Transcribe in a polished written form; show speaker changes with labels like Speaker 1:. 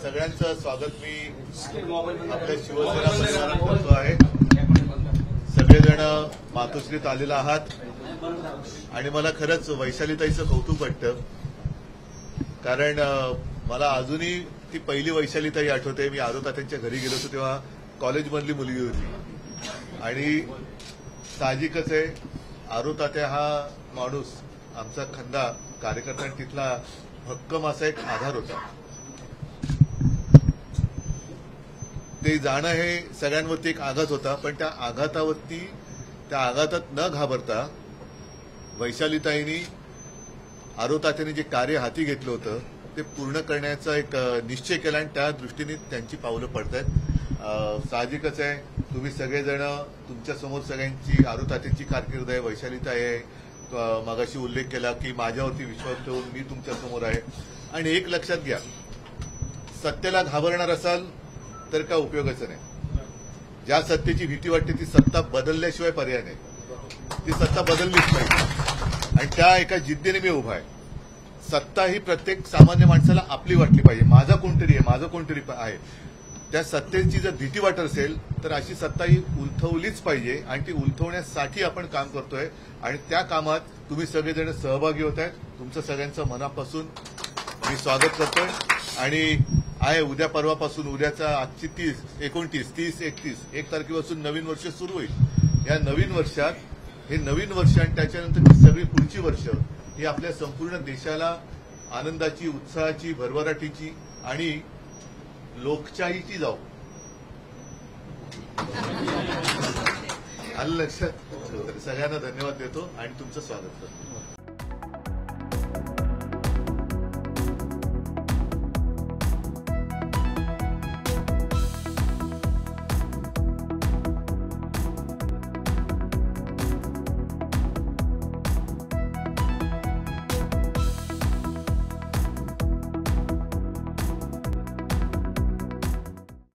Speaker 1: सगळ्यांचं स्वागत मी आपल्या शिवसेना परिवारात करतो आहे। सगळेजण मातोश्रीत आलेला आहात आणि मला खरंच वैशालीताईचं कौतुक वाटतं, कारण मला अजूनही ती पहिली वैशालीताई आठवते। मी आरोतात्यांच्या घरी गेलो होतो तेव्हा कॉलेजमधली मुलगी होती आणि साहजिकच आहे आरोतात्या हा माणूस आमचा खंदा कार्यकर्ता आणि तिथला भक्कम असा एक आधार होता। ते जाणं हे सगळ्यांवरती एक आघात होता, पण त्या आघातात न घाबरता वैशालीताईंनी आरोतात्यांनी जे कार्य हाती घेतलं होतं ते पूर्ण करण्याचा एक निश्चय केला आणि त्या दृष्टीने त्यांची पावलं पडतायत। साहजिकच आहे तुम्ही सगळेजण तुमच्यासमोर सगळ्यांची आरोतात्यांची कारकीर्द आहे, वैशालीताई आहे, मगाशी उल्लेख केला की माझ्यावरती विश्वास ठेवून मी तुमच्यासमोर आहे। आणि एक लक्षात घ्या, सत्तेला घाबरणार असाल तर काय उपयोगाचं नाही। ज्या सत्तेची भीती वाटते ती सत्ता बदलल्याशिवाय पर्याय नाही, ती सत्ता बदललीच पाहिजे आणि त्या एका जिद्दीने मी उभा आहे। सत्ता ही प्रत्येक सामान्य माणसाला आपली वाटली पाहिजे, माझा कोणतरी आहे, माझं कोणतरी आहे। त्या सत्तेची जर भीती वाटत असेल तर अशी सत्ता ही उलथवलीच पाहिजे आणि ती उलथवण्यासाठी आपण काम करतोय आणि त्या कामात तुम्ही सगळेजण सहभागी होत आहेत। तुमचं सगळ्यांचं मनापासून मी स्वागत करतोय आणि आहे उद्या परवापासून, उद्याचा आजची 30, 29, 30, 31 1 तारखेपासून नवीन वर्ष सुरू होईल। या नवीन वर्षात हे नवीन वर्ष आणि त्याच्यानंतरची सगळी पुढची वर्ष ही आपल्या संपूर्ण देशाला आनंदाची, उत्साहाची, भरभराटीची आणि लोकशाहीची जाऊ। आलं लक्षात? सगळ्यांना धन्यवाद देतो आणि तुमचं स्वागत करतो।